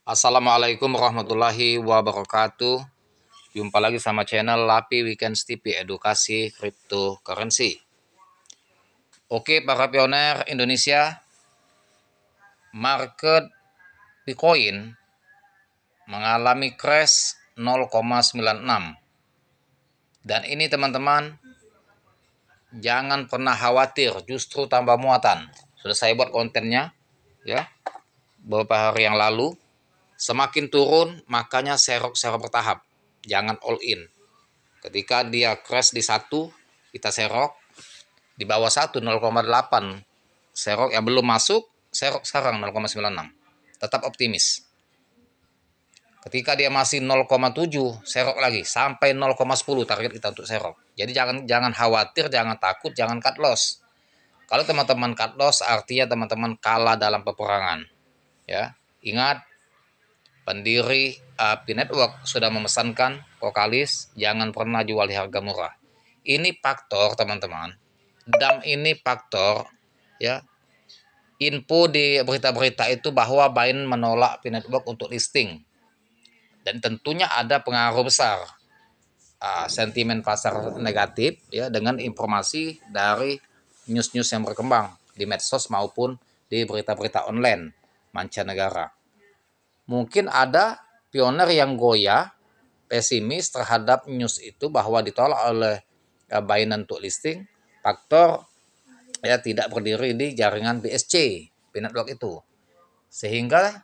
Assalamualaikum warahmatullahi wabarakatuh. Jumpa lagi sama channel Lapi Weekends TV Edukasi Cryptocurrency. Oke, para pioner Indonesia, market Bitcoin mengalami crash 0,96. Dan ini teman-teman, jangan pernah khawatir, justru tambah muatan. Sudah saya buat kontennya ya beberapa hari yang lalu. Semakin turun, makanya serok bertahap. Jangan all in. Ketika dia crash di 1, kita serok. Di bawah 1, 0,8. Serok yang belum masuk, serok sekarang 0,96. Tetap optimis. Ketika dia masih 0,7, serok lagi. Sampai 0,10 target kita untuk serok. Jadi jangan khawatir, jangan takut, jangan cut loss. Kalau teman-teman cut loss, artinya teman-teman kalah dalam peperangan. Ya, ingat, pendiri API Network sudah memesankan vokalis jangan pernah jual di harga murah. Ini faktor teman-teman. Dan ini faktor ya. Info di berita-berita itu bahwa Binance menolak API Network untuk listing. Dan tentunya ada pengaruh besar sentimen pasar negatif ya dengan informasi dari news-news yang berkembang di medsos maupun di berita-berita online mancanegara. Mungkin ada pioner yang goyah, pesimis terhadap news itu bahwa ditolak oleh Binance untuk listing, faktor ya tidak berdiri di jaringan BSC, Network itu. Sehingga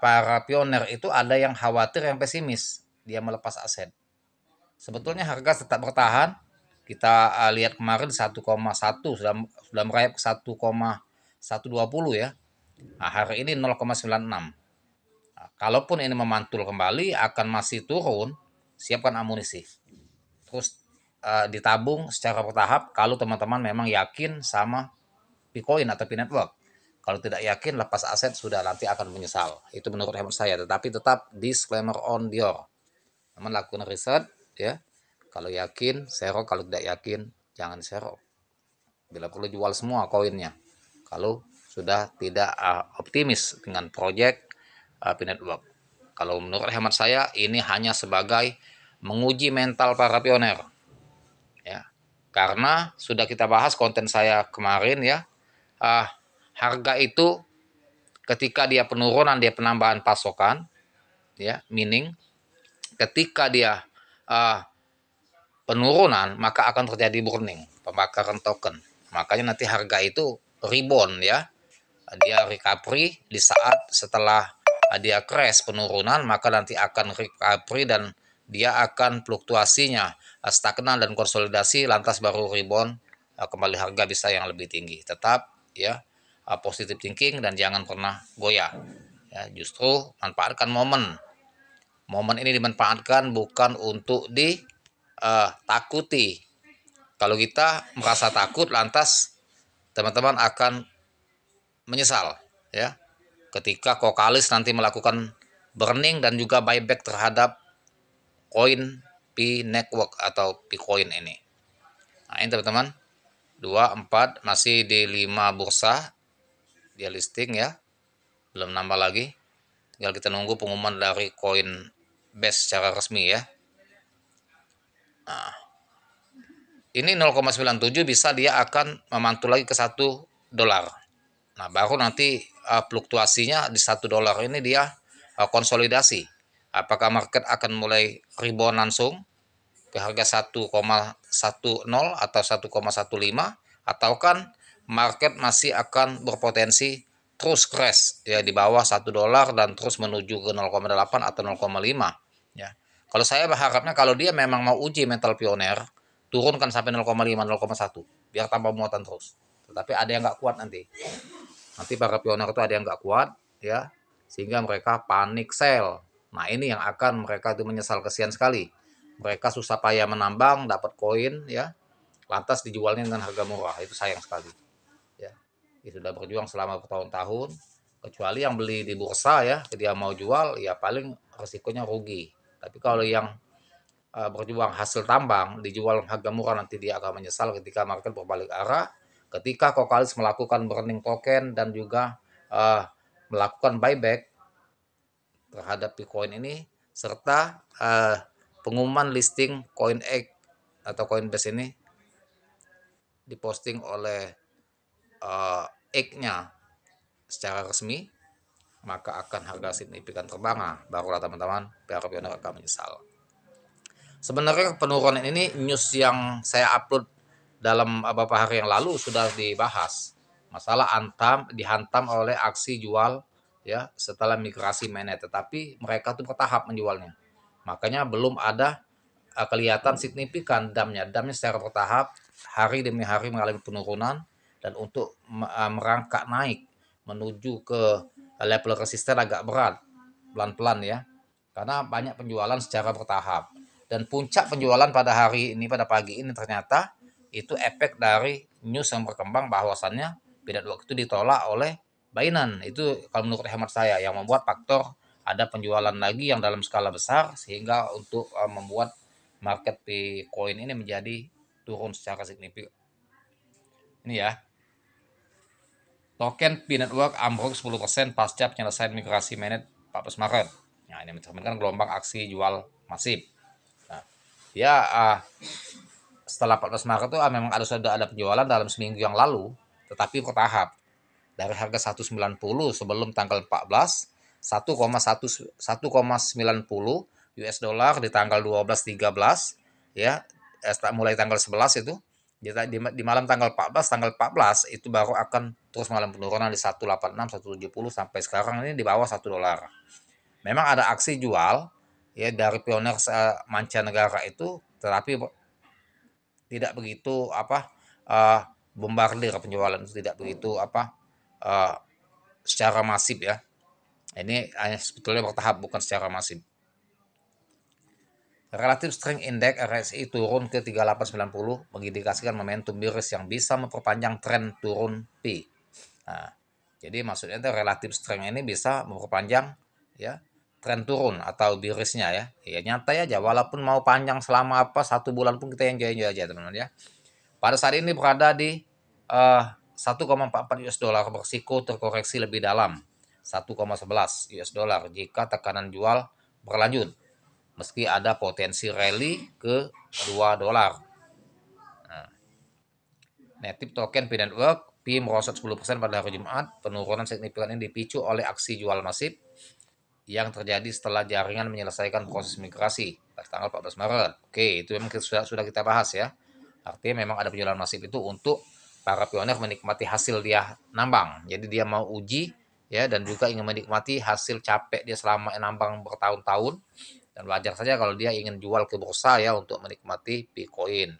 para pioner itu ada yang khawatir, yang pesimis, dia melepas aset. Sebetulnya harga tetap bertahan. Kita lihat kemarin 1,1 sudah merayap ke 1,120 ya. Nah, hari ini 0,96. Nah, kalaupun ini memantul kembali akan masih turun, siapkan amunisi. Terus ditabung secara bertahap kalau teman-teman memang yakin sama Bitcoin atau Network. Kalau tidak yakin, lepas aset sudah, nanti akan menyesal. Itu menurut hemat saya. Tetapi tetap disclaimer on Dior. Teman lakukan riset ya. Kalau yakin, serok. Kalau tidak yakin, jangan serok. Bila perlu jual semua koinnya. Kalau sudah tidak optimis dengan proyek Network. Kalau menurut hemat saya, ini hanya sebagai menguji mental para pioner. Ya. Karena sudah kita bahas konten saya kemarin ya, harga itu ketika dia penurunan, dia penambahan pasokan, ya, meaning ketika dia penurunan, maka akan terjadi burning, pembakaran token. Makanya nanti harga itu rebound ya, dia recovery di saat setelah dia crash penurunan, maka nanti akan recovery dan dia akan fluktuasinya stagnan dan konsolidasi, lantas baru rebound kembali harga bisa yang lebih tinggi. Tetap ya positive thinking dan jangan pernah goyah. Ya, justru manfaatkan momen ini dimanfaatkan bukan untuk ditakuti. Kalau kita merasa takut, lantas teman-teman akan menyesal ya ketika Kokalis nanti melakukan burning dan juga buyback terhadap koin P Network atau Bitcoin ini. Nah, ini teman-teman, 24 masih di 5 bursa dia listing ya, belum nambah lagi. Tinggal kita nunggu pengumuman dari Coinbase secara resmi ya. Nah, ini 0,97 bisa dia akan memantul lagi ke $1. Nah, baru nanti fluktuasinya di $1 ini dia konsolidasi. Apakah market akan mulai rebound langsung ke harga 1,10 atau 1,15, atau kan market masih akan berpotensi terus crash ya di bawah $1 dan terus menuju ke 0,8 atau 0,5 ya. Kalau saya berharapnya kalau dia memang mau uji mental pioner, turunkan sampai 0,5 0,1 biar tambah muatan terus. Tetapi ada yang nggak kuat nanti. Nanti para pioner itu ada yang nggak kuat ya, sehingga mereka panik sell. Nah, ini yang akan mereka itu menyesal, kesian sekali. Mereka susah payah menambang, dapat koin ya, lantas dijualnya dengan harga murah. Itu sayang sekali. Ya, dia sudah berjuang selama bertahun-tahun. Kecuali yang beli di bursa ya, dia mau jual ya paling resikonya rugi. Tapi kalau yang berjuang hasil tambang dijual harga murah, nanti dia akan menyesal ketika market berbalik arah. Ketika Kokalis melakukan burning token dan juga melakukan buyback, terhadap Bitcoin ini, serta pengumuman listing CoinEx atau Coinbase ini diposting oleh X-nya secara resmi, maka akan harga signifikan terbang. Barulah teman-teman para pioner akan menyesal. Sebenarnya penurunan ini news yang saya upload dalam beberapa hari yang lalu sudah dibahas. Masalah dihantam oleh aksi jual ya setelah migrasi mainnet, tetapi mereka tuh bertahap menjualnya. Makanya belum ada kelihatan signifikan damnya. Damnya secara bertahap, hari demi hari mengalami penurunan, dan untuk merangkak naik menuju ke level resisten agak berat, pelan-pelan ya. Karena banyak penjualan secara bertahap. Dan puncak penjualan pada hari ini, pada pagi ini ternyata itu efek dari news yang berkembang bahwasannya Binance itu ditolak oleh Binance. Itu kalau menurut hemat saya yang membuat faktor ada penjualan lagi yang dalam skala besar, sehingga untuk membuat market Bitcoin ini menjadi turun secara signifikan. Ini ya, token P-Network ambruk 10% pasca penyelesaian migrasi mainnet 14 Maret. Nah, ini mencerminkan gelombang aksi jual masif. Nah, dia setelah 14 Maret itu memang sudah ada penjualan dalam seminggu yang lalu, tetapi bertahap. Dari harga 190 sebelum tanggal 14, 1,90 US dollar di tanggal 12 13 ya, mulai tanggal 11 itu di malam tanggal 14 itu baru akan terus mengalami penurunan di 186 170 sampai sekarang ini di bawah 1 dolar. Memang ada aksi jual ya dari pioner mancanegara itu, tetapi tidak begitu bombardir penjualan itu, tidak begitu secara masif ya. Ini hanya sebetulnya bertahap, bukan secara masif. Relative Strength Index RSI turun ke 3890 mengindikasikan momentum bearish yang bisa memperpanjang tren turun P. Nah, jadi maksudnya itu relative strength ini bisa memperpanjang ya tren turun atau bearishnya ya. Ya nyantai aja, walaupun mau panjang selama 1 bulan pun kita enjoy aja teman-teman ya. Pada saat ini berada di 1,44 US dollar, bersiko terkoreksi lebih dalam 1,11 US dollar jika tekanan jual berlanjut, meski ada potensi rally ke 2 dolar. Nah, native token P-Network P merosot 10% pada hari Jumat. Penurunan signifikan ini dipicu oleh aksi jual masif yang terjadi setelah jaringan menyelesaikan proses migrasi pada tanggal 14 Maret. Oke, itu memang sudah kita bahas ya. Artinya memang ada penjualan masif itu untuk para pioner menikmati hasil dia nambang. Jadi dia mau uji ya, dan juga ingin menikmati hasil capek dia selama nambang bertahun-tahun, dan wajar saja kalau dia ingin jual ke bursa ya untuk menikmati Bitcoin.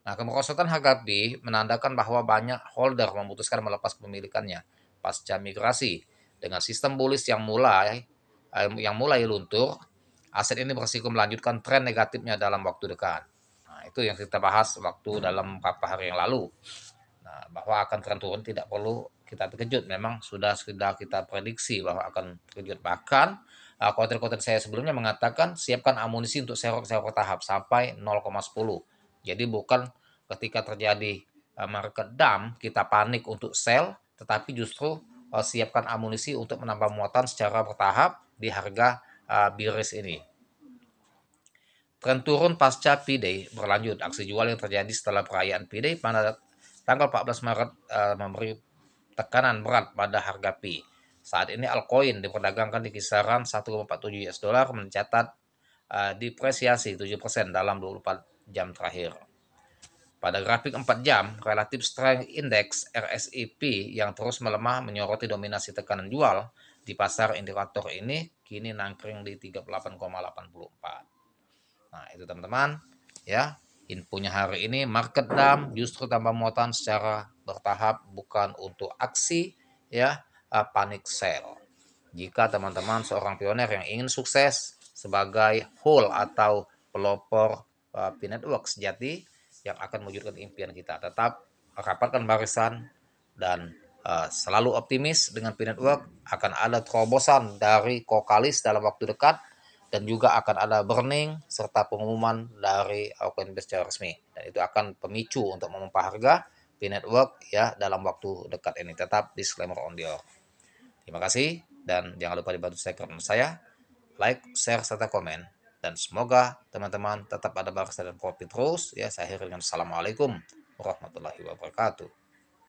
Nah, kemerosotan harga B menandakan bahwa banyak holder memutuskan melepas pemilikannya pasca migrasi. Dengan sistem bullish yang mulai luntur, aset ini berisiko melanjutkan tren negatifnya dalam waktu dekat. Nah, itu yang kita bahas waktu dalam beberapa hari yang lalu. Nah, bahwa akan tren turun tidak perlu kita terkejut, memang sudah kita prediksi bahwa akan terkejut. Bahkan konten-konten saya sebelumnya mengatakan siapkan amunisi untuk serok-serok tahap sampai 0,10. Jadi bukan ketika terjadi market dump kita panik untuk sell, tetapi justru siapkan amunisi untuk menambah muatan secara bertahap di harga bearish ini. Tren turun pasca P-Day berlanjut. Aksi jual yang terjadi setelah perayaan P-Day pada tanggal 14 Maret memberi tekanan berat pada harga P. Saat ini altcoin diperdagangkan di kisaran 1,47 US dollar, mencatat depresiasi 7% dalam 24 jam terakhir. Pada grafik 4 jam, Relative Strength Index RSIP yang terus melemah menyoroti dominasi tekanan jual di pasar indikator ini kini nangkring di 38,84. Nah, itu teman-teman ya. Infonya hari ini, market dump justru tambah muatan secara bertahap, bukan untuk aksi ya panic sell. Jika teman-teman seorang pioner yang ingin sukses sebagai whole atau pelopor P-Network sejati yang akan mewujudkan impian kita, tetap rapatkan barisan dan selalu optimis dengan P-Network. Akan ada terobosan dari Kokalis dalam waktu dekat, dan juga akan ada burning serta pengumuman dari Coinbase secara resmi, dan itu akan pemicu untuk memompa harga P-Network ya dalam waktu dekat ini. Tetap disclaimer on the. Terima kasih, dan jangan lupa dibantu subscribe saya like, share, serta komen. Dan semoga teman-teman tetap ada barokah dan profit terus. Ya, saya akhiri dengan assalamualaikum warahmatullahi wabarakatuh.